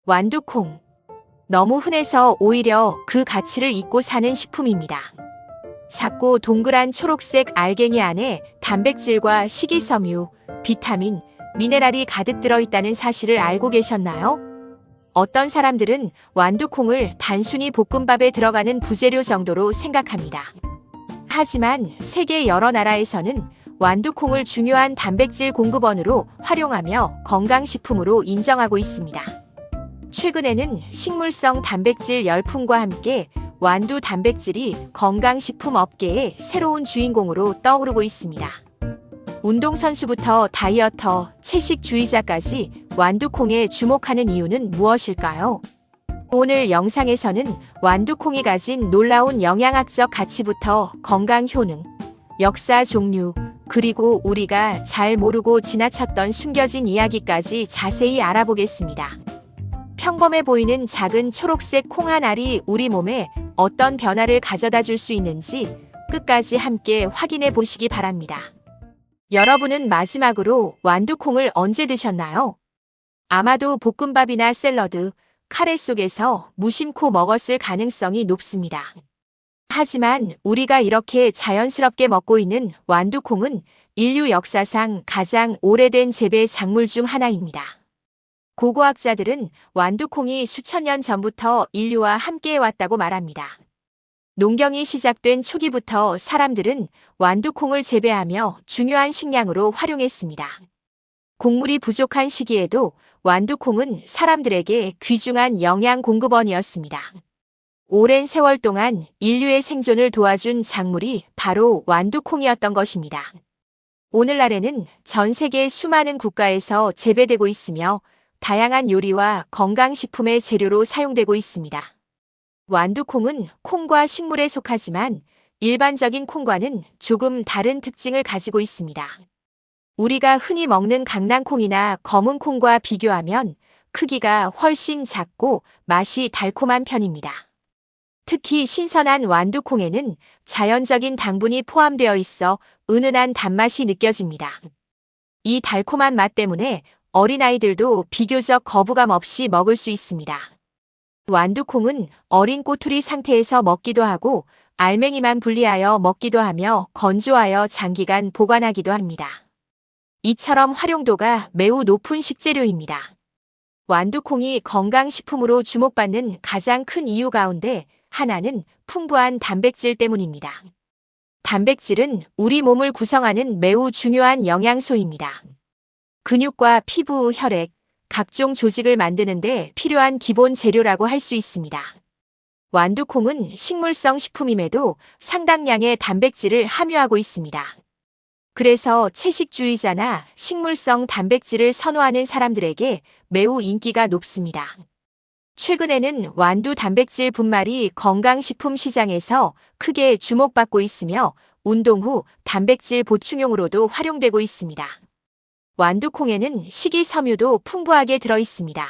완두콩. 너무 흔해서 오히려 그 가치를 잊고 사는 식품입니다. 작고 동그란 초록색 알갱이 안에 단백질과 식이섬유, 비타민, 미네랄이 가득 들어있다는 사실을 알고 계셨나요? 어떤 사람들은 완두콩을 단순히 볶음밥에 들어가는 부재료 정도로 생각합니다. 하지만 세계 여러 나라에서는 완두콩을 중요한 단백질 공급원으로 활용하며 건강식품으로 인정하고 있습니다. 최근에는 식물성 단백질 열풍과 함께 완두 단백질이 건강식품 업계의 새로운 주인공으로 떠오르고 있습니다. 운동선수부터 다이어터, 채식주의자까지 완두콩에 주목하는 이유는 무엇일까요? 오늘 영상에서는 완두콩이 가진 놀라운 영양학적 가치부터 건강 효능, 역사 종류, 그리고 우리가 잘 모르고 지나쳤던 숨겨진 이야기까지 자세히 알아보겠습니다. 평범해 보이는 작은 초록색 콩 한 알이 우리 몸에 어떤 변화를 가져다 줄 수 있는지 끝까지 함께 확인해 보시기 바랍니다. 여러분은 마지막으로 완두콩을 언제 드셨나요? 아마도 볶음밥이나 샐러드, 카레 속에서 무심코 먹었을 가능성이 높습니다. 하지만 우리가 이렇게 자연스럽게 먹고 있는 완두콩은 인류 역사상 가장 오래된 재배 작물 중 하나입니다. 고고학자들은 완두콩이 수천 년 전부터 인류와 함께해왔다고 말합니다. 농경이 시작된 초기부터 사람들은 완두콩을 재배하며 중요한 식량으로 활용했습니다. 곡물이 부족한 시기에도 완두콩은 사람들에게 귀중한 영양 공급원이었습니다. 오랜 세월 동안 인류의 생존을 도와준 작물이 바로 완두콩이었던 것입니다. 오늘날에는 전 세계 수많은 국가에서 재배되고 있으며 다양한 요리와 건강식품의 재료로 사용되고 있습니다. 완두콩은 콩과 식물에 속하지만 일반적인 콩과는 조금 다른 특징을 가지고 있습니다. 우리가 흔히 먹는 강낭콩이나 검은콩과 비교하면 크기가 훨씬 작고 맛이 달콤한 편입니다. 특히 신선한 완두콩에는 자연적인 당분이 포함되어 있어 은은한 단맛이 느껴집니다. 이 달콤한 맛 때문에 어린아이들도 비교적 거부감 없이 먹을 수 있습니다. 완두콩은 어린 꼬투리 상태에서 먹기도 하고 알맹이만 분리하여 먹기도 하며 건조하여 장기간 보관하기도 합니다. 이처럼 활용도가 매우 높은 식재료입니다. 완두콩이 건강식품으로 주목받는 가장 큰 이유 가운데 하나는 풍부한 단백질 때문입니다. 단백질은 우리 몸을 구성하는 매우 중요한 영양소입니다. 근육과 피부, 혈액, 각종 조직을 만드는 데 필요한 기본 재료라고 할 수 있습니다. 완두콩은 식물성 식품임에도 상당량의 단백질을 함유하고 있습니다. 그래서 채식주의자나 식물성 단백질을 선호하는 사람들에게 매우 인기가 높습니다. 최근에는 완두 단백질 분말이 건강식품 시장에서 크게 주목받고 있으며 운동 후 단백질 보충용으로도 활용되고 있습니다. 완두콩에는 식이섬유도 풍부하게 들어있습니다.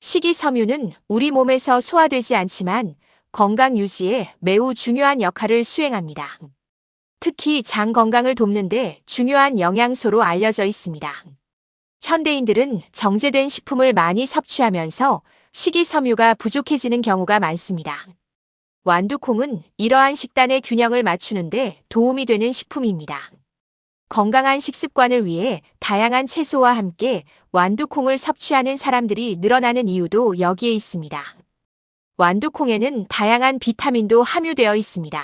식이섬유는 우리 몸에서 소화되지 않지만 건강 유지에 매우 중요한 역할을 수행합니다. 특히 장 건강을 돕는 데 중요한 영양소로 알려져 있습니다. 현대인들은 정제된 식품을 많이 섭취하면서 식이섬유가 부족해지는 경우가 많습니다. 완두콩은 이러한 식단의 균형을 맞추는 데 도움이 되는 식품입니다. 건강한 식습관을 위해 다양한 채소와 함께 완두콩을 섭취하는 사람들이 늘어나는 이유도 여기에 있습니다. 완두콩에는 다양한 비타민도 함유되어 있습니다.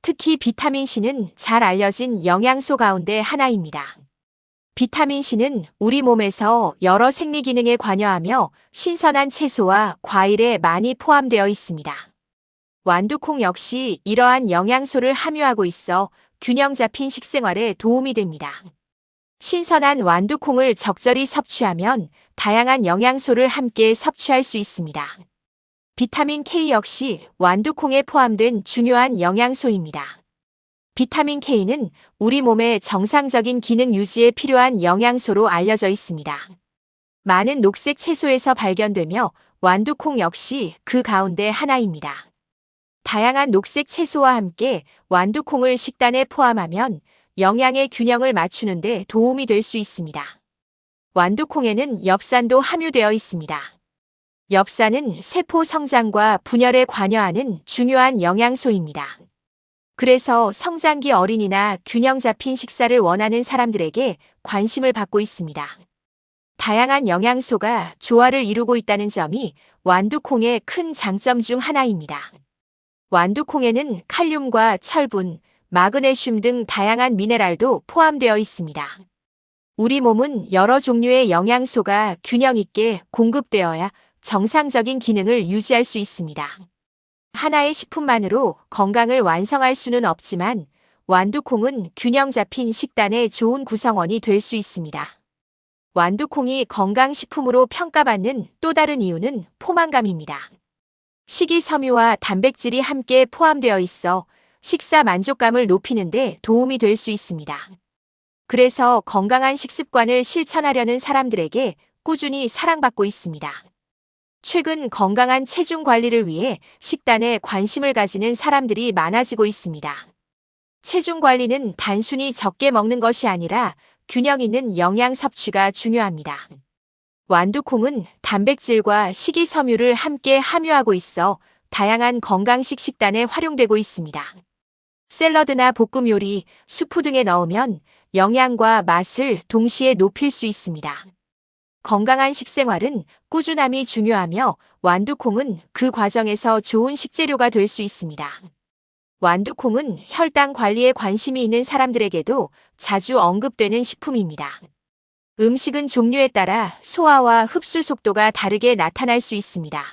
특히 비타민C는 잘 알려진 영양소 가운데 하나입니다. 비타민C는 우리 몸에서 여러 생리 기능에 관여하며 신선한 채소와 과일에 많이 포함되어 있습니다. 완두콩 역시 이러한 영양소를 함유하고 있어 균형 잡힌 식생활에 도움이 됩니다. 신선한 완두콩을 적절히 섭취하면 다양한 영양소를 함께 섭취할 수 있습니다. 비타민 K 역시 완두콩에 포함된 중요한 영양소입니다. 비타민 K는 우리 몸의 정상적인 기능 유지에 필요한 영양소로 알려져 있습니다. 많은 녹색 채소에서 발견되며 완두콩 역시 그 가운데 하나입니다. 다양한 녹색 채소와 함께 완두콩을 식단에 포함하면 영양의 균형을 맞추는 데 도움이 될 수 있습니다. 완두콩에는 엽산도 함유되어 있습니다. 엽산은 세포 성장과 분열에 관여하는 중요한 영양소입니다. 그래서 성장기 어린이나 균형 잡힌 식사를 원하는 사람들에게 관심을 받고 있습니다. 다양한 영양소가 조화를 이루고 있다는 점이 완두콩의 큰 장점 중 하나입니다. 완두콩에는 칼륨과 철분, 마그네슘 등 다양한 미네랄도 포함되어 있습니다. 우리 몸은 여러 종류의 영양소가 균형 있게 공급되어야 정상적인 기능을 유지할 수 있습니다. 하나의 식품만으로 건강을 완성할 수는 없지만 완두콩은 균형 잡힌 식단의 좋은 구성원이 될 수 있습니다. 완두콩이 건강식품으로 평가받는 또 다른 이유는 포만감입니다. 식이섬유와 단백질이 함께 포함되어 있어 식사 만족감을 높이는 데 도움이 될 수 있습니다. 그래서 건강한 식습관을 실천하려는 사람들에게 꾸준히 사랑받고 있습니다. 최근 건강한 체중 관리를 위해 식단에 관심을 가지는 사람들이 많아지고 있습니다. 체중 관리는 단순히 적게 먹는 것이 아니라 균형 있는 영양 섭취가 중요합니다. 완두콩은 단백질과 식이섬유를 함께 함유하고 있어 다양한 건강식 식단에 활용되고 있습니다. 샐러드나 볶음 요리, 수프 등에 넣으면 영양과 맛을 동시에 높일 수 있습니다. 건강한 식생활은 꾸준함이 중요하며 완두콩은 그 과정에서 좋은 식재료가 될 수 있습니다. 완두콩은 혈당 관리에 관심이 있는 사람들에게도 자주 언급되는 식품입니다. 음식은 종류에 따라 소화와 흡수 속도가 다르게 나타날 수 있습니다.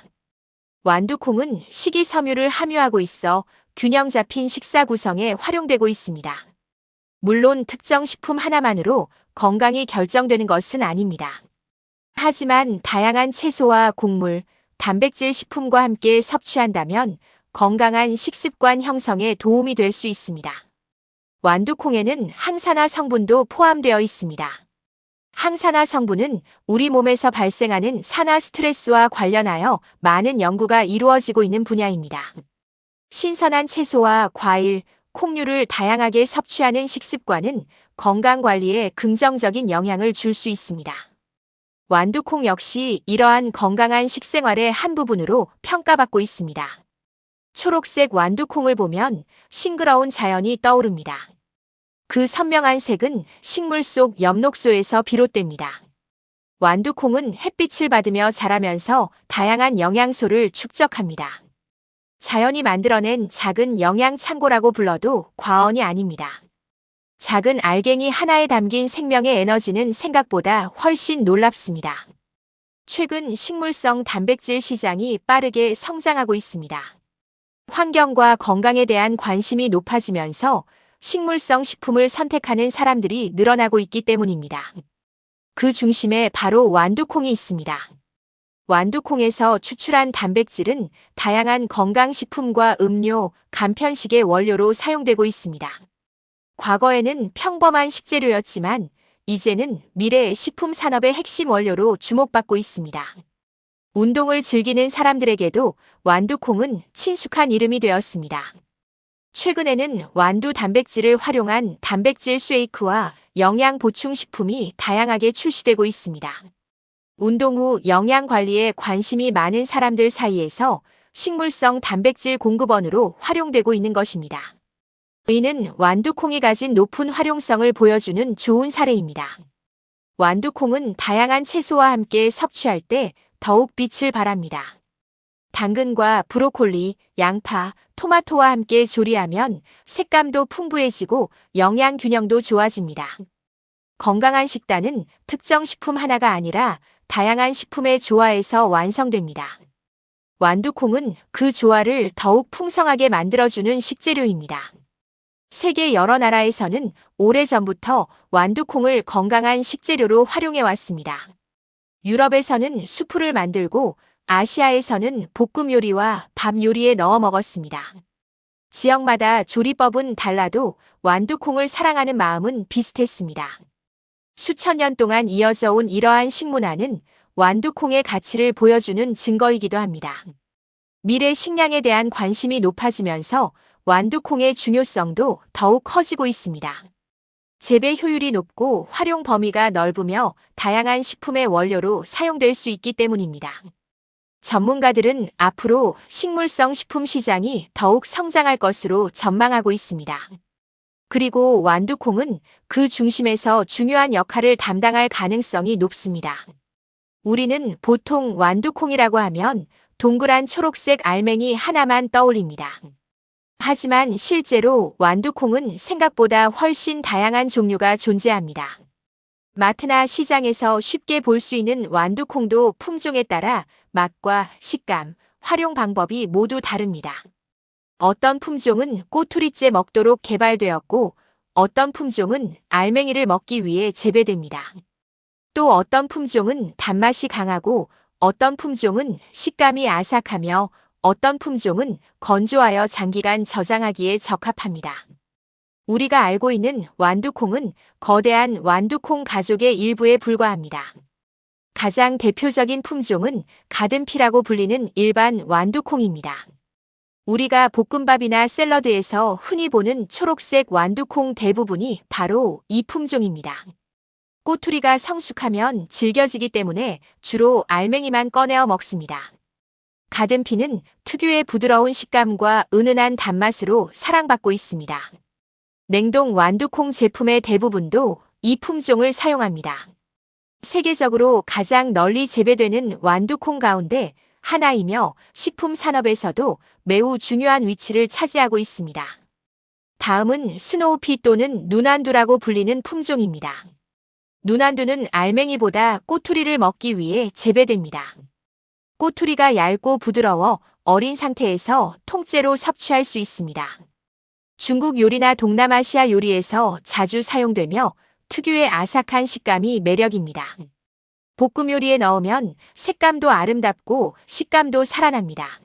완두콩은 식이섬유를 함유하고 있어 균형 잡힌 식사 구성에 활용되고 있습니다. 물론 특정 식품 하나만으로 건강이 결정되는 것은 아닙니다. 하지만 다양한 채소와 곡물, 단백질 식품과 함께 섭취한다면 건강한 식습관 형성에 도움이 될 수 있습니다. 완두콩에는 항산화 성분도 포함되어 있습니다. 항산화 성분은 우리 몸에서 발생하는 산화 스트레스와 관련하여 많은 연구가 이루어지고 있는 분야입니다. 신선한 채소와 과일, 콩류를 다양하게 섭취하는 식습관은 건강 관리에 긍정적인 영향을 줄 수 있습니다. 완두콩 역시 이러한 건강한 식생활의 한 부분으로 평가받고 있습니다. 초록색 완두콩을 보면 싱그러운 자연이 떠오릅니다. 그 선명한 색은 식물 속 엽록소에서 비롯됩니다. 완두콩은 햇빛을 받으며 자라면서 다양한 영양소를 축적합니다. 자연이 만들어낸 작은 영양 창고라고 불러도 과언이 아닙니다. 작은 알갱이 하나에 담긴 생명의 에너지는 생각보다 훨씬 놀랍습니다. 최근 식물성 단백질 시장이 빠르게 성장하고 있습니다. 환경과 건강에 대한 관심이 높아지면서 식물성 식품을 선택하는 사람들이 늘어나고 있기 때문입니다. 그 중심에 바로 완두콩이 있습니다. 완두콩에서 추출한 단백질은 다양한 건강식품과 음료, 간편식의 원료로 사용되고 있습니다. 과거에는 평범한 식재료였지만 이제는 미래 식품 산업의 핵심 원료로 주목받고 있습니다. 운동을 즐기는 사람들에게도 완두콩은 친숙한 이름이 되었습니다. 최근에는 완두 단백질을 활용한 단백질 쉐이크와 영양 보충 식품이 다양하게 출시되고 있습니다. 운동 후 영양 관리에 관심이 많은 사람들 사이에서 식물성 단백질 공급원으로 활용되고 있는 것입니다. 이는 완두콩이 가진 높은 활용성을 보여주는 좋은 사례입니다. 완두콩은 다양한 채소와 함께 섭취할 때 더욱 빛을 발합니다. 당근과 브로콜리, 양파, 토마토와 함께 조리하면 색감도 풍부해지고 영양 균형도 좋아집니다. 건강한 식단은 특정 식품 하나가 아니라 다양한 식품의 조화에서 완성됩니다. 완두콩은 그 조화를 더욱 풍성하게 만들어주는 식재료입니다. 세계 여러 나라에서는 오래전부터 완두콩을 건강한 식재료로 활용해 왔습니다. 유럽에서는 수프를 만들고 아시아에서는 볶음 요리와 밥 요리에 넣어 먹었습니다. 지역마다 조리법은 달라도 완두콩을 사랑하는 마음은 비슷했습니다. 수천 년 동안 이어져 온 이러한 식문화는 완두콩의 가치를 보여주는 증거이기도 합니다. 미래 식량에 대한 관심이 높아지면서 완두콩의 중요성도 더욱 커지고 있습니다. 재배 효율이 높고 활용 범위가 넓으며 다양한 식품의 원료로 사용될 수 있기 때문입니다. 전문가들은 앞으로 식물성 식품 시장이 더욱 성장할 것으로 전망하고 있습니다. 그리고 완두콩은 그 중심에서 중요한 역할을 담당할 가능성이 높습니다. 우리는 보통 완두콩이라고 하면 동그란 초록색 알맹이 하나만 떠올립니다. 하지만 실제로 완두콩은 생각보다 훨씬 다양한 종류가 존재합니다. 마트나 시장에서 쉽게 볼 수 있는 완두콩도 품종에 따라 맛과 식감, 활용 방법이 모두 다릅니다. 어떤 품종은 꼬투리째 먹도록 개발되었고, 어떤 품종은 알맹이를 먹기 위해 재배됩니다. 또 어떤 품종은 단맛이 강하고, 어떤 품종은 식감이 아삭하며, 어떤 품종은 건조하여 장기간 저장하기에 적합합니다. 우리가 알고 있는 완두콩은 거대한 완두콩 가족의 일부에 불과합니다. 가장 대표적인 품종은 가든피라고 불리는 일반 완두콩입니다. 우리가 볶음밥이나 샐러드에서 흔히 보는 초록색 완두콩 대부분이 바로 이 품종입니다. 꼬투리가 성숙하면 질겨지기 때문에 주로 알맹이만 꺼내어 먹습니다. 가든피는 특유의 부드러운 식감과 은은한 단맛으로 사랑받고 있습니다. 냉동 완두콩 제품의 대부분도 이 품종을 사용합니다. 세계적으로 가장 널리 재배되는 완두콩 가운데 하나이며 식품 산업에서도 매우 중요한 위치를 차지하고 있습니다. 다음은 스노우피 또는 눈안두라고 불리는 품종입니다. 눈안두는 알맹이보다 꼬투리를 먹기 위해 재배됩니다. 꼬투리가 얇고 부드러워 어린 상태에서 통째로 섭취할 수 있습니다. 중국 요리나 동남아시아 요리에서 자주 사용되며 특유의 아삭한 식감이 매력입니다. 볶음 요리에 넣으면 색감도 아름답고 식감도 살아납니다.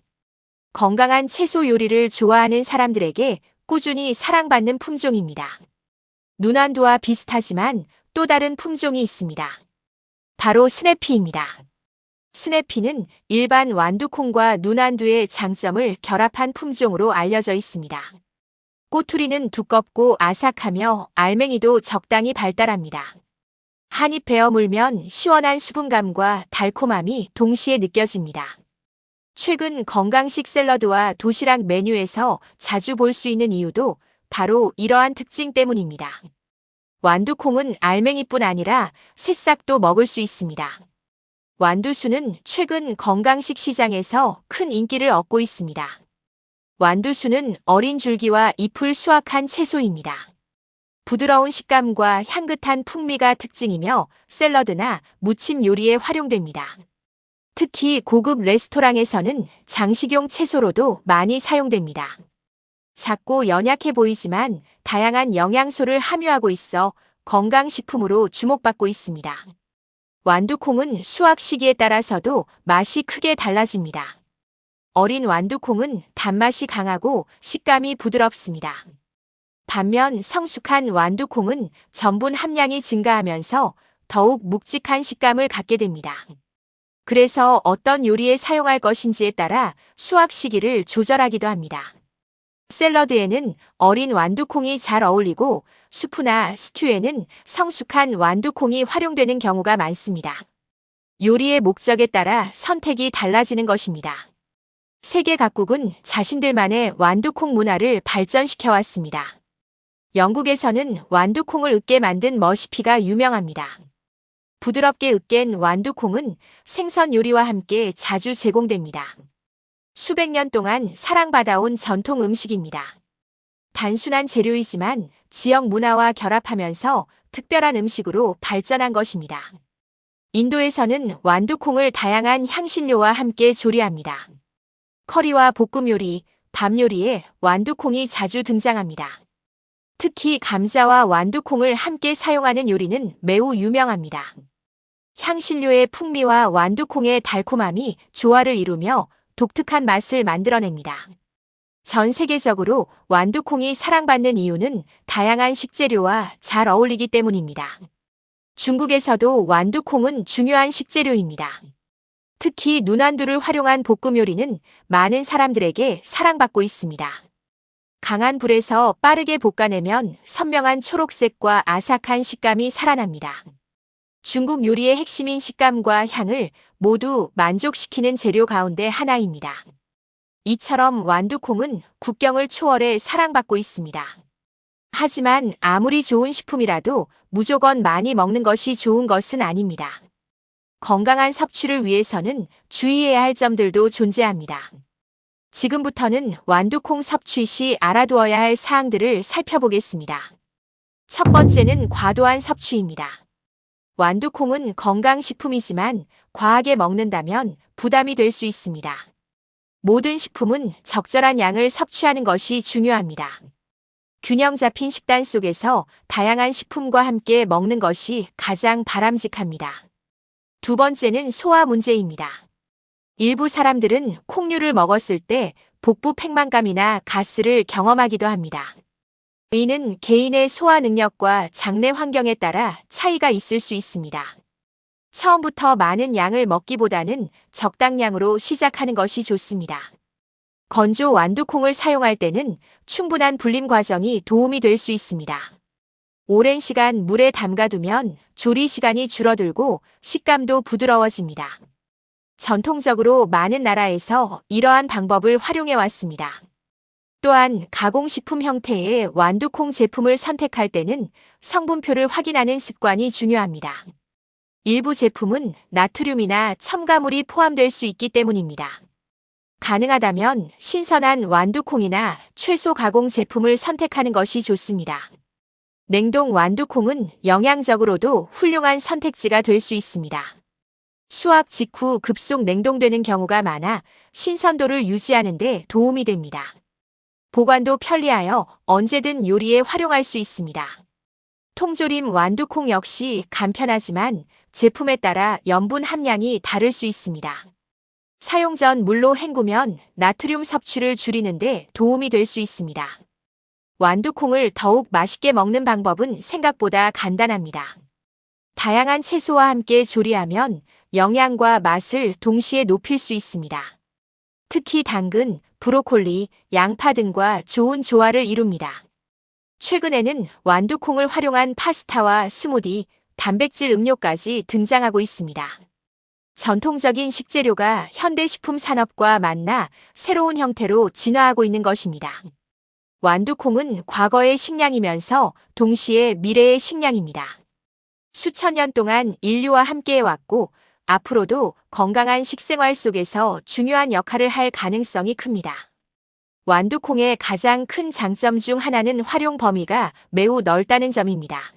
건강한 채소 요리를 좋아하는 사람들에게 꾸준히 사랑받는 품종입니다. 눈안두와 비슷하지만 또 다른 품종이 있습니다. 바로 스네피입니다. 스네피는 일반 완두콩과 눈안두의 장점을 결합한 품종으로 알려져 있습니다. 꼬투리는 두껍고 아삭하며 알맹이도 적당히 발달합니다. 한 입 베어 물면 시원한 수분감과 달콤함이 동시에 느껴집니다. 최근 건강식 샐러드와 도시락 메뉴에서 자주 볼 수 있는 이유도 바로 이러한 특징 때문입니다. 완두콩은 알맹이뿐 아니라 새싹도 먹을 수 있습니다. 완두수는 최근 건강식 시장에서 큰 인기를 얻고 있습니다. 완두수는 어린 줄기와 잎을 수확한 채소입니다. 부드러운 식감과 향긋한 풍미가 특징이며 샐러드나 무침 요리에 활용됩니다. 특히 고급 레스토랑에서는 장식용 채소로도 많이 사용됩니다. 작고 연약해 보이지만 다양한 영양소를 함유하고 있어 건강식품으로 주목받고 있습니다. 완두콩은 수확 시기에 따라서도 맛이 크게 달라집니다. 어린 완두콩은 단맛이 강하고 식감이 부드럽습니다. 반면 성숙한 완두콩은 전분 함량이 증가하면서 더욱 묵직한 식감을 갖게 됩니다. 그래서 어떤 요리에 사용할 것인지에 따라 수확 시기를 조절하기도 합니다. 샐러드에는 어린 완두콩이 잘 어울리고 수프나 스튜에는 성숙한 완두콩이 활용되는 경우가 많습니다. 요리의 목적에 따라 선택이 달라지는 것입니다. 세계 각국은 자신들만의 완두콩 문화를 발전시켜 왔습니다. 영국에서는 완두콩을 으깨 만든 머시피가 유명합니다. 부드럽게 으깬 완두콩은 생선 요리와 함께 자주 제공됩니다. 수백 년 동안 사랑받아온 전통 음식입니다. 단순한 재료이지만 지역 문화와 결합하면서 특별한 음식으로 발전한 것입니다. 인도에서는 완두콩을 다양한 향신료와 함께 조리합니다. 커리와 볶음 요리, 밥 요리에 완두콩이 자주 등장합니다. 특히 감자와 완두콩을 함께 사용하는 요리는 매우 유명합니다. 향신료의 풍미와 완두콩의 달콤함이 조화를 이루며 독특한 맛을 만들어냅니다. 전 세계적으로 완두콩이 사랑받는 이유는 다양한 식재료와 잘 어울리기 때문입니다. 중국에서도 완두콩은 중요한 식재료입니다. 특히 눈안두를 활용한 볶음 요리는 많은 사람들에게 사랑받고 있습니다. 강한 불에서 빠르게 볶아내면 선명한 초록색과 아삭한 식감이 살아납니다. 중국 요리의 핵심인 식감과 향을 모두 만족시키는 재료 가운데 하나입니다. 이처럼 완두콩은 국경을 초월해 사랑받고 있습니다. 하지만 아무리 좋은 식품이라도 무조건 많이 먹는 것이 좋은 것은 아닙니다. 건강한 섭취를 위해서는 주의해야 할 점들도 존재합니다. 지금부터는 완두콩 섭취 시 알아두어야 할 사항들을 살펴보겠습니다. 첫 번째는 과도한 섭취입니다. 완두콩은 건강식품이지만 과하게 먹는다면 부담이 될 수 있습니다. 모든 식품은 적절한 양을 섭취하는 것이 중요합니다. 균형 잡힌 식단 속에서 다양한 식품과 함께 먹는 것이 가장 바람직합니다. 두 번째는 소화 문제입니다. 일부 사람들은 콩류를 먹었을 때 복부 팽만감이나 가스를 경험하기도 합니다. 이는 개인의 소화 능력과 장내 환경에 따라 차이가 있을 수 있습니다. 처음부터 많은 양을 먹기보다는 적당량으로 시작하는 것이 좋습니다. 건조 완두콩을 사용할 때는 충분한 불림 과정이 도움이 될 수 있습니다. 오랜 시간 물에 담가두면 조리 시간이 줄어들고 식감도 부드러워집니다. 전통적으로 많은 나라에서 이러한 방법을 활용해 왔습니다. 또한 가공식품 형태의 완두콩 제품을 선택할 때는 성분표를 확인하는 습관이 중요합니다. 일부 제품은 나트륨이나 첨가물이 포함될 수 있기 때문입니다. 가능하다면 신선한 완두콩이나 채소 가공 제품을 선택하는 것이 좋습니다. 냉동 완두콩은 영양적으로도 훌륭한 선택지가 될 수 있습니다. 수확 직후 급속 냉동되는 경우가 많아 신선도를 유지하는 데 도움이 됩니다. 보관도 편리하여 언제든 요리에 활용할 수 있습니다. 통조림 완두콩 역시 간편하지만 제품에 따라 염분 함량이 다를 수 있습니다. 사용 전 물로 헹구면 나트륨 섭취를 줄이는 데 도움이 될 수 있습니다. 완두콩을 더욱 맛있게 먹는 방법은 생각보다 간단합니다. 다양한 채소와 함께 조리하면 영양과 맛을 동시에 높일 수 있습니다. 특히 당근, 브로콜리, 양파 등과 좋은 조화를 이룹니다. 최근에는 완두콩을 활용한 파스타와 스무디, 단백질 음료까지 등장하고 있습니다. 전통적인 식재료가 현대식품 산업과 만나 새로운 형태로 진화하고 있는 것입니다. 완두콩은 과거의 식량이면서 동시에 미래의 식량입니다. 수천 년 동안 인류와 함께해왔고 앞으로도 건강한 식생활 속에서 중요한 역할을 할 가능성이 큽니다. 완두콩의 가장 큰 장점 중 하나는 활용 범위가 매우 넓다는 점입니다.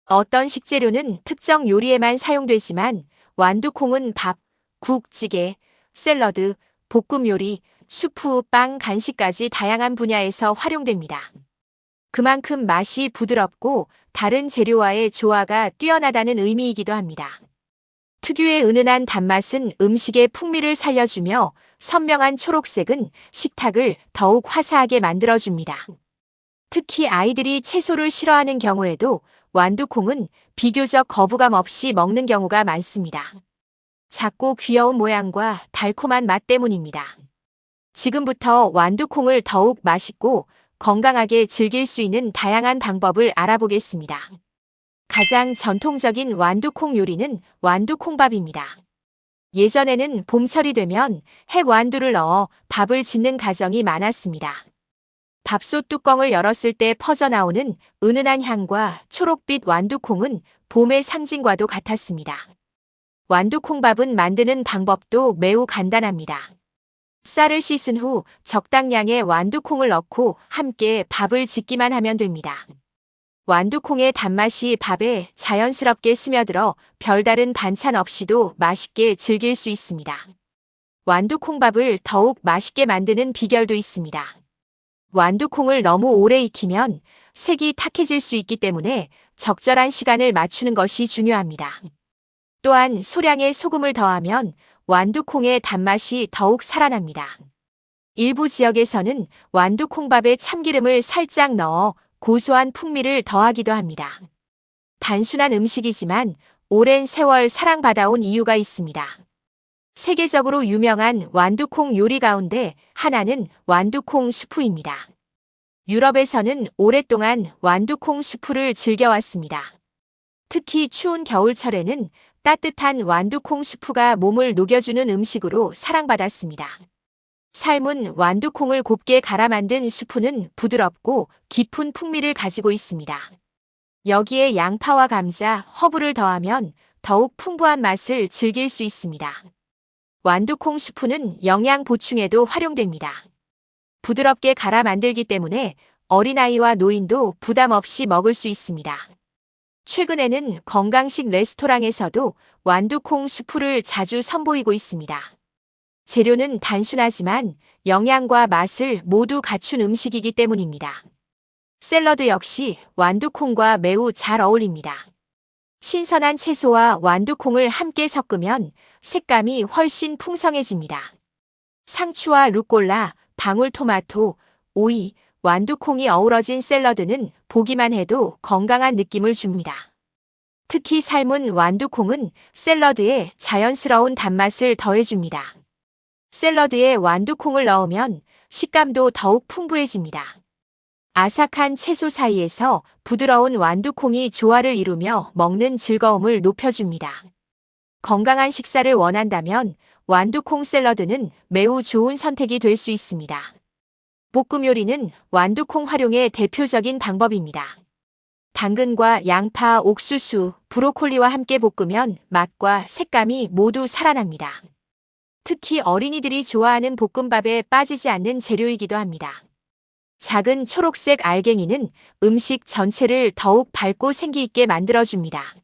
어떤 식재료는 특정 요리에만 사용되지만 완두콩은 밥, 국, 찌개, 샐러드, 볶음 요리, 수프, 빵, 간식까지 다양한 분야에서 활용됩니다. 그만큼 맛이 부드럽고 다른 재료와의 조화가 뛰어나다는 의미이기도 합니다. 특유의 은은한 단맛은 음식의 풍미를 살려주며 선명한 초록색은 식탁을 더욱 화사하게 만들어줍니다. 특히 아이들이 채소를 싫어하는 경우에도 완두콩은 비교적 거부감 없이 먹는 경우가 많습니다. 작고 귀여운 모양과 달콤한 맛 때문입니다. 지금부터 완두콩을 더욱 맛있고 건강하게 즐길 수 있는 다양한 방법을 알아보겠습니다. 가장 전통적인 완두콩 요리는 완두콩밥입니다. 예전에는 봄철이 되면 핵완두를 넣어 밥을 짓는 가정이 많았습니다. 밥솥 뚜껑을 열었을 때 퍼져나오는 은은한 향과 초록빛 완두콩은 봄의 상징과도 같았습니다. 완두콩밥은 만드는 방법도 매우 간단합니다. 쌀을 씻은 후 적당량의 완두콩을 넣고 함께 밥을 짓기만 하면 됩니다. 완두콩의 단맛이 밥에 자연스럽게 스며들어 별다른 반찬 없이도 맛있게 즐길 수 있습니다. 완두콩밥을 더욱 맛있게 만드는 비결도 있습니다. 완두콩을 너무 오래 익히면 색이 탁해질 수 있기 때문에 적절한 시간을 맞추는 것이 중요합니다. 또한 소량의 소금을 더하면 완두콩의 단맛이 더욱 살아납니다. 일부 지역에서는 완두콩밥에 참기름을 살짝 넣어 고소한 풍미를 더하기도 합니다. 단순한 음식이지만 오랜 세월 사랑받아온 이유가 있습니다. 세계적으로 유명한 완두콩 요리 가운데 하나는 완두콩 수프입니다. 유럽에서는 오랫동안 완두콩 수프를 즐겨왔습니다. 특히 추운 겨울철에는 따뜻한 완두콩 수프가 몸을 녹여주는 음식으로 사랑받았습니다. 삶은 완두콩을 곱게 갈아 만든 수프는 부드럽고 깊은 풍미를 가지고 있습니다. 여기에 양파와 감자, 허브를 더하면 더욱 풍부한 맛을 즐길 수 있습니다. 완두콩 수프는 영양 보충에도 활용됩니다. 부드럽게 갈아 만들기 때문에 어린아이와 노인도 부담 없이 먹을 수 있습니다. 최근에는 건강식 레스토랑에서도 완두콩 수프를 자주 선보이고 있습니다. 재료는 단순하지만 영양과 맛을 모두 갖춘 음식이기 때문입니다. 샐러드 역시 완두콩과 매우 잘 어울립니다. 신선한 채소와 완두콩을 함께 섞으면 색감이 훨씬 풍성해집니다. 상추와 루꼴라, 방울토마토, 오이, 완두콩이 어우러진 샐러드는 보기만 해도 건강한 느낌을 줍니다. 특히 삶은 완두콩은 샐러드에 자연스러운 단맛을 더해줍니다. 샐러드에 완두콩을 넣으면 식감도 더욱 풍부해집니다. 아삭한 채소 사이에서 부드러운 완두콩이 조화를 이루며 먹는 즐거움을 높여줍니다. 건강한 식사를 원한다면 완두콩 샐러드는 매우 좋은 선택이 될 수 있습니다. 볶음 요리는 완두콩 활용의 대표적인 방법입니다. 당근과 양파, 옥수수, 브로콜리와 함께 볶으면 맛과 색감이 모두 살아납니다. 특히 어린이들이 좋아하는 볶음밥에 빠지지 않는 재료이기도 합니다. 작은 초록색 알갱이는 음식 전체를 더욱 밝고 생기 있게 만들어줍니다.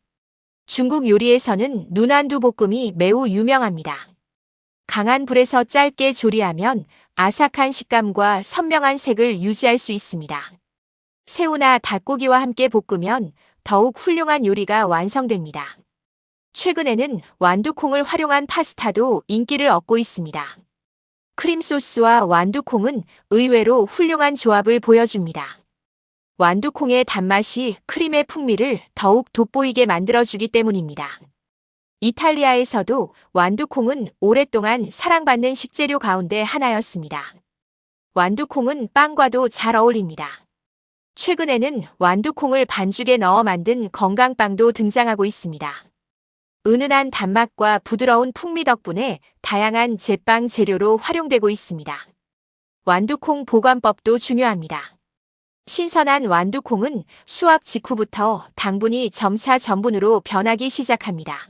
중국 요리에서는 눈안두 볶음이 매우 유명합니다. 강한 불에서 짧게 조리하면 아삭한 식감과 선명한 색을 유지할 수 있습니다. 새우나 닭고기와 함께 볶으면 더욱 훌륭한 요리가 완성됩니다. 최근에는 완두콩을 활용한 파스타도 인기를 얻고 있습니다. 크림 소스와 완두콩은 의외로 훌륭한 조합을 보여줍니다. 완두콩의 단맛이 크림의 풍미를 더욱 돋보이게 만들어주기 때문입니다. 이탈리아에서도 완두콩은 오랫동안 사랑받는 식재료 가운데 하나였습니다. 완두콩은 빵과도 잘 어울립니다. 최근에는 완두콩을 반죽에 넣어 만든 건강빵도 등장하고 있습니다. 은은한 단맛과 부드러운 풍미 덕분에 다양한 제빵 재료로 활용되고 있습니다. 완두콩 보관법도 중요합니다. 신선한 완두콩은 수확 직후부터 당분이 점차 전분으로 변하기 시작합니다.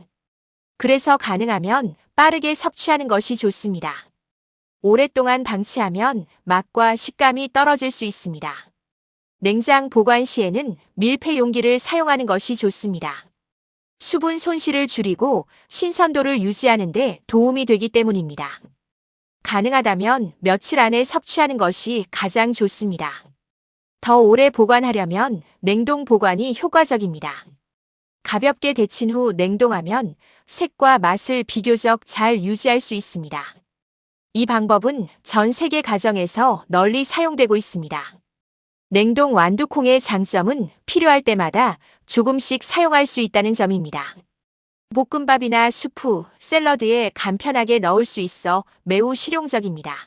그래서 가능하면 빠르게 섭취하는 것이 좋습니다. 오랫동안 방치하면 맛과 식감이 떨어질 수 있습니다. 냉장 보관 시에는 밀폐 용기를 사용하는 것이 좋습니다. 수분 손실을 줄이고 신선도를 유지하는 데 도움이 되기 때문입니다. 가능하다면 며칠 안에 섭취하는 것이 가장 좋습니다. 더 오래 보관하려면 냉동 보관이 효과적입니다. 가볍게 데친 후 냉동하면 색과 맛을 비교적 잘 유지할 수 있습니다. 이 방법은 전 세계 가정에서 널리 사용되고 있습니다. 냉동 완두콩의 장점은 필요할 때마다 조금씩 사용할 수 있다는 점입니다. 볶음밥이나 수프, 샐러드에 간편하게 넣을 수 있어 매우 실용적입니다.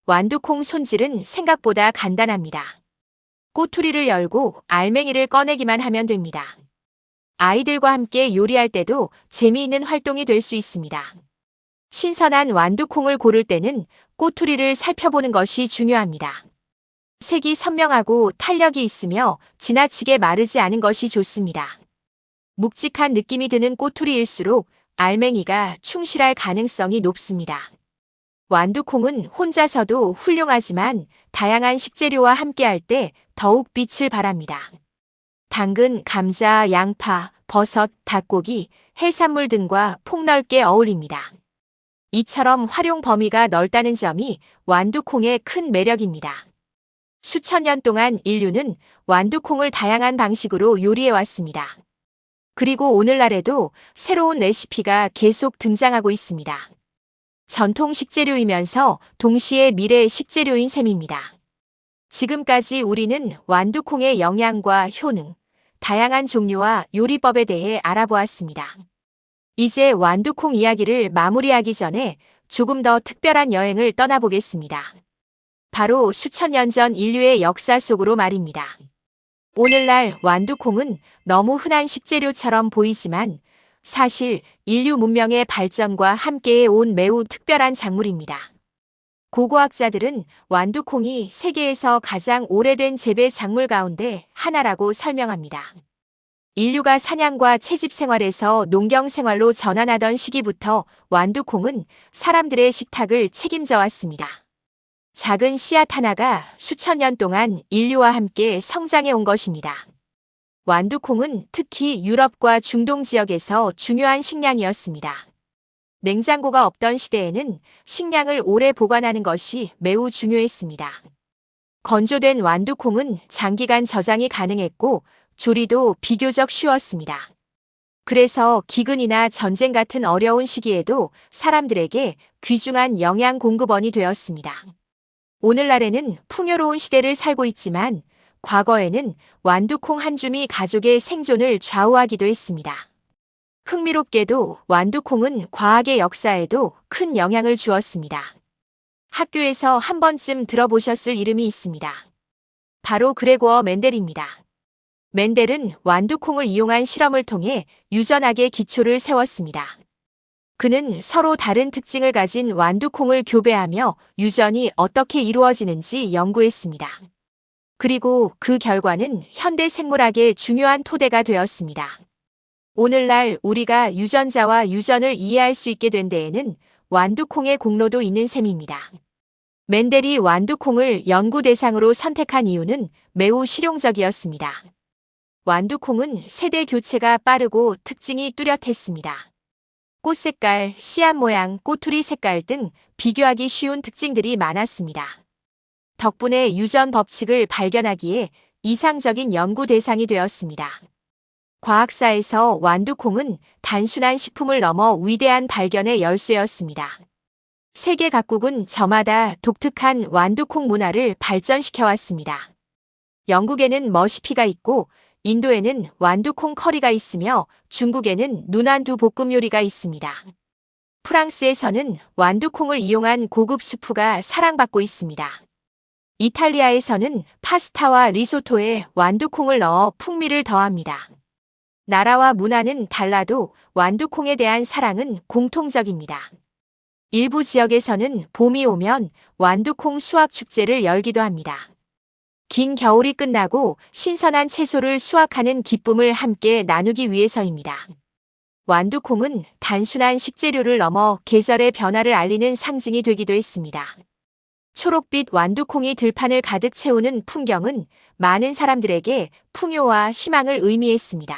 완두콩 손질은 생각보다 간단합니다. 꼬투리를 열고 알맹이를 꺼내기만 하면 됩니다. 아이들과 함께 요리할 때도 재미있는 활동이 될 수 있습니다. 신선한 완두콩을 고를 때는 꼬투리를 살펴보는 것이 중요합니다. 색이 선명하고 탄력이 있으며 지나치게 마르지 않은 것이 좋습니다. 묵직한 느낌이 드는 꼬투리일수록 알맹이가 충실할 가능성이 높습니다. 완두콩은 혼자서도 훌륭하지만 다양한 식재료와 함께할 때 더욱 빛을 발합니다. 당근, 감자, 양파, 버섯, 닭고기, 해산물 등과 폭넓게 어울립니다. 이처럼 활용 범위가 넓다는 점이 완두콩의 큰 매력입니다. 수천 년 동안 인류는 완두콩을 다양한 방식으로 요리해 왔습니다. 그리고 오늘날에도 새로운 레시피가 계속 등장하고 있습니다. 전통 식재료이면서 동시에 미래 식재료인 셈입니다. 지금까지 우리는 완두콩의 영양과 효능, 다양한 종류와 요리법에 대해 알아보았습니다. 이제 완두콩 이야기를 마무리하기 전에 조금 더 특별한 여행을 떠나보겠습니다. 바로 수천 년 전 인류의 역사 속으로 말입니다. 오늘날 완두콩은 너무 흔한 식재료처럼 보이지만 사실 인류 문명의 발전과 함께 온 매우 특별한 작물입니다. 고고학자들은 완두콩이 세계에서 가장 오래된 재배 작물 가운데 하나라고 설명합니다. 인류가 사냥과 채집 생활에서 농경 생활로 전환하던 시기부터 완두콩은 사람들의 식탁을 책임져 왔습니다. 작은 씨앗 하나가 수천 년 동안 인류와 함께 성장해 온 것입니다. 완두콩은 특히 유럽과 중동 지역에서 중요한 식량이었습니다. 냉장고가 없던 시대에는 식량을 오래 보관하는 것이 매우 중요했습니다. 건조된 완두콩은 장기간 저장이 가능했고 조리도 비교적 쉬웠습니다. 그래서 기근이나 전쟁 같은 어려운 시기에도 사람들에게 귀중한 영양 공급원이 되었습니다. 오늘날에는 풍요로운 시대를 살고 있지만 과거에는 완두콩 한 줌이 가족의 생존을 좌우하기도 했습니다. 흥미롭게도 완두콩은 과학의 역사에도 큰 영향을 주었습니다. 학교에서 한 번쯤 들어보셨을 이름이 있습니다. 바로 그레고어 멘델입니다. 멘델은 완두콩을 이용한 실험을 통해 유전학의 기초를 세웠습니다. 그는 서로 다른 특징을 가진 완두콩을 교배하며 유전이 어떻게 이루어지는지 연구했습니다. 그리고 그 결과는 현대 생물학의 중요한 토대가 되었습니다. 오늘날 우리가 유전자와 유전을 이해할 수 있게 된 데에는 완두콩의 공로도 있는 셈입니다. 멘델이 완두콩을 연구 대상으로 선택한 이유는 매우 실용적이었습니다. 완두콩은 세대 교체가 빠르고 특징이 뚜렷했습니다. 꽃 색깔, 씨앗 모양, 꼬투리 색깔 등 비교하기 쉬운 특징들이 많았습니다. 덕분에 유전 법칙을 발견하기에 이상적인 연구 대상이 되었습니다. 과학사에서 완두콩은 단순한 식품을 넘어 위대한 발견의 열쇠였습니다. 세계 각국은 저마다 독특한 완두콩 문화를 발전시켜왔습니다. 영국에는 머시피가 있고 인도에는 완두콩 커리가 있으며 중국에는 눈안두 볶음 요리가 있습니다. 프랑스에서는 완두콩을 이용한 고급 수프가 사랑받고 있습니다. 이탈리아에서는 파스타와 리소토에 완두콩을 넣어 풍미를 더합니다. 나라와 문화는 달라도 완두콩에 대한 사랑은 공통적입니다. 일부 지역에서는 봄이 오면 완두콩 수확 축제를 열기도 합니다. 긴 겨울이 끝나고 신선한 채소를 수확하는 기쁨을 함께 나누기 위해서입니다. 완두콩은 단순한 식재료를 넘어 계절의 변화를 알리는 상징이 되기도 했습니다. 초록빛 완두콩이 들판을 가득 채우는 풍경은 많은 사람들에게 풍요와 희망을 의미했습니다.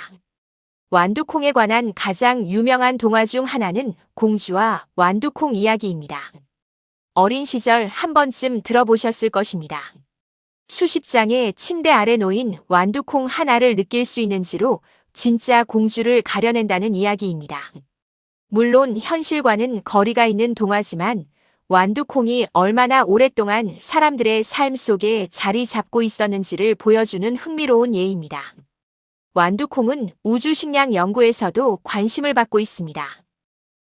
완두콩에 관한 가장 유명한 동화 중 하나는 공주와 완두콩 이야기입니다. 어린 시절 한 번쯤 들어보셨을 것입니다. 수십 장의 침대 아래 놓인 완두콩 하나를 느낄 수 있는지로 진짜 공주를 가려낸다는 이야기입니다. 물론 현실과는 거리가 있는 동화지만 완두콩이 얼마나 오랫동안 사람들의 삶 속에 자리 잡고 있었는지를 보여주는 흥미로운 예입니다. 완두콩은 우주식량 연구에서도 관심을 받고 있습니다.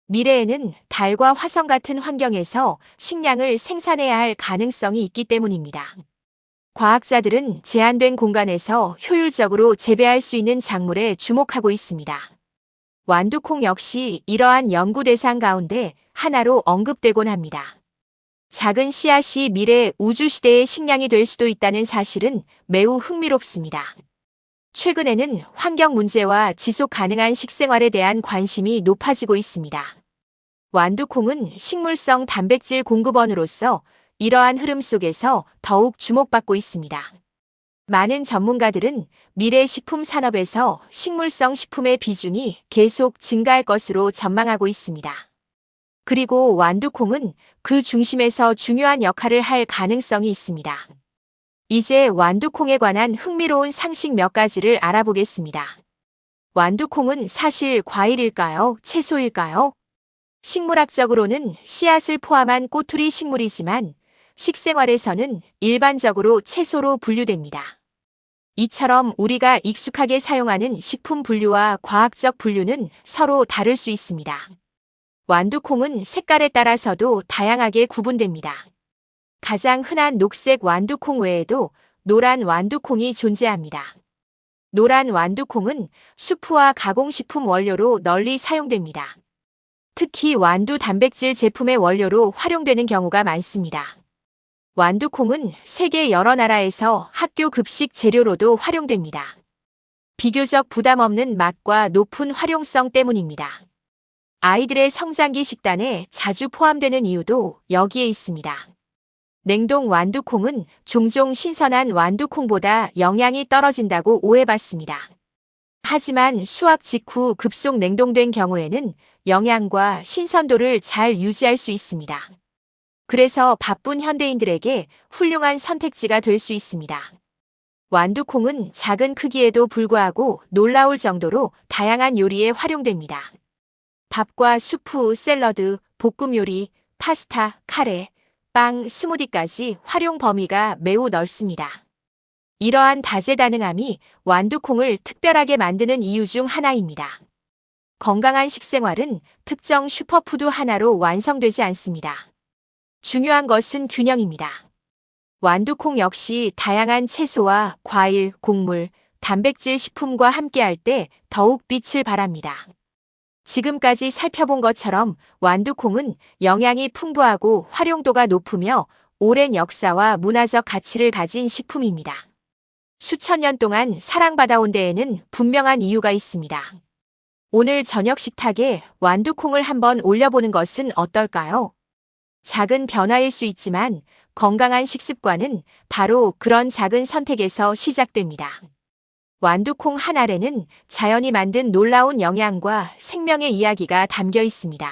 미래에는 달과 화성 같은 환경에서 식량을 생산해야 할 가능성이 있기 때문입니다. 과학자들은 제한된 공간에서 효율적으로 재배할 수 있는 작물에 주목하고 있습니다. 완두콩 역시 이러한 연구 대상 가운데 하나로 언급되곤 합니다. 작은 씨앗이 미래 우주시대의 식량이 될 수도 있다는 사실은 매우 흥미롭습니다. 최근에는 환경 문제와 지속 가능한 식생활에 대한 관심이 높아지고 있습니다. 완두콩은 식물성 단백질 공급원으로서 이러한 흐름 속에서 더욱 주목받고 있습니다. 많은 전문가들은 미래 식품 산업에서 식물성 식품의 비중이 계속 증가할 것으로 전망하고 있습니다. 그리고 완두콩은 그 중심에서 중요한 역할을 할 가능성이 있습니다. 이제 완두콩에 관한 흥미로운 상식 몇 가지를 알아보겠습니다. 완두콩은 사실 과일일까요? 채소일까요? 식물학적으로는 씨앗을 포함한 꼬투리 식물이지만 식생활에서는 일반적으로 채소로 분류됩니다. 이처럼 우리가 익숙하게 사용하는 식품 분류와 과학적 분류는 서로 다를 수 있습니다. 완두콩은 색깔에 따라서도 다양하게 구분됩니다. 가장 흔한 녹색 완두콩 외에도 노란 완두콩이 존재합니다. 노란 완두콩은 수프와 가공식품 원료로 널리 사용됩니다. 특히 완두 단백질 제품의 원료로 활용되는 경우가 많습니다. 완두콩은 세계 여러 나라에서 학교 급식 재료로도 활용됩니다. 비교적 부담 없는 맛과 높은 활용성 때문입니다. 아이들의 성장기 식단에 자주 포함되는 이유도 여기에 있습니다. 냉동 완두콩은 종종 신선한 완두콩보다 영양이 떨어진다고 오해받습니다. 하지만 수확 직후 급속 냉동된 경우에는 영양과 신선도를 잘 유지할 수 있습니다. 그래서 바쁜 현대인들에게 훌륭한 선택지가 될 수 있습니다. 완두콩은 작은 크기에도 불구하고 놀라울 정도로 다양한 요리에 활용됩니다. 밥과 수프, 샐러드, 볶음 요리, 파스타, 카레, 빵, 스무디까지 활용 범위가 매우 넓습니다. 이러한 다재다능함이 완두콩을 특별하게 만드는 이유 중 하나입니다. 건강한 식생활은 특정 슈퍼푸드 하나로 완성되지 않습니다. 중요한 것은 균형입니다. 완두콩 역시 다양한 채소와 과일, 곡물, 단백질 식품과 함께할 때 더욱 빛을 발합니다. 지금까지 살펴본 것처럼 완두콩은 영양이 풍부하고 활용도가 높으며 오랜 역사와 문화적 가치를 가진 식품입니다. 수천 년 동안 사랑받아온 데에는 분명한 이유가 있습니다. 오늘 저녁 식탁에 완두콩을 한번 올려보는 것은 어떨까요? 작은 변화일 수 있지만 건강한 식습관은 바로 그런 작은 선택에서 시작됩니다. 완두콩 한 알에는 자연이 만든 놀라운 영양과 생명의 이야기가 담겨 있습니다.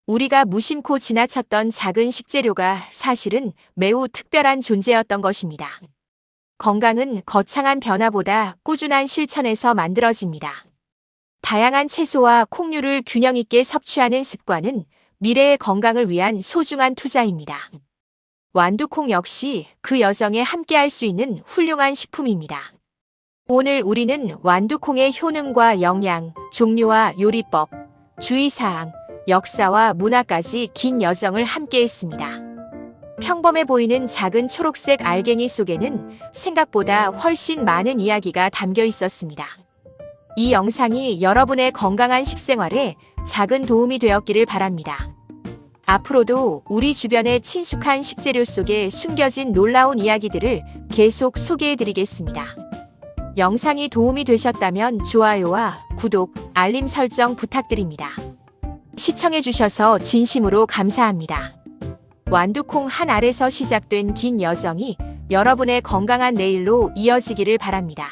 우리가 무심코 지나쳤던 작은 식재료가 사실은 매우 특별한 존재였던 것입니다. 건강은 거창한 변화보다 꾸준한 실천에서 만들어집니다. 다양한 채소와 콩류를 균형 있게 섭취하는 습관은 미래의 건강을 위한 소중한 투자입니다. 완두콩 역시 그 여정에 함께할 수 있는 훌륭한 식품입니다. 오늘 우리는 완두콩의 효능과 영양, 종류와 요리법, 주의사항, 역사와 문화까지 긴 여정을 함께했습니다. 평범해 보이는 작은 초록색 알갱이 속에는 생각보다 훨씬 많은 이야기가 담겨 있었습니다. 이 영상이 여러분의 건강한 식생활에 작은 도움이 되었기를 바랍니다. 앞으로도 우리 주변의 친숙한 식재료 속에 숨겨진 놀라운 이야기들을 계속 소개해드리겠습니다. 영상이 도움이 되셨다면 좋아요와 구독, 알림 설정 부탁드립니다. 시청해주셔서 진심으로 감사합니다. 완두콩 한 알에서 시작된 긴 여정이 여러분의 건강한 내일로 이어지기를 바랍니다.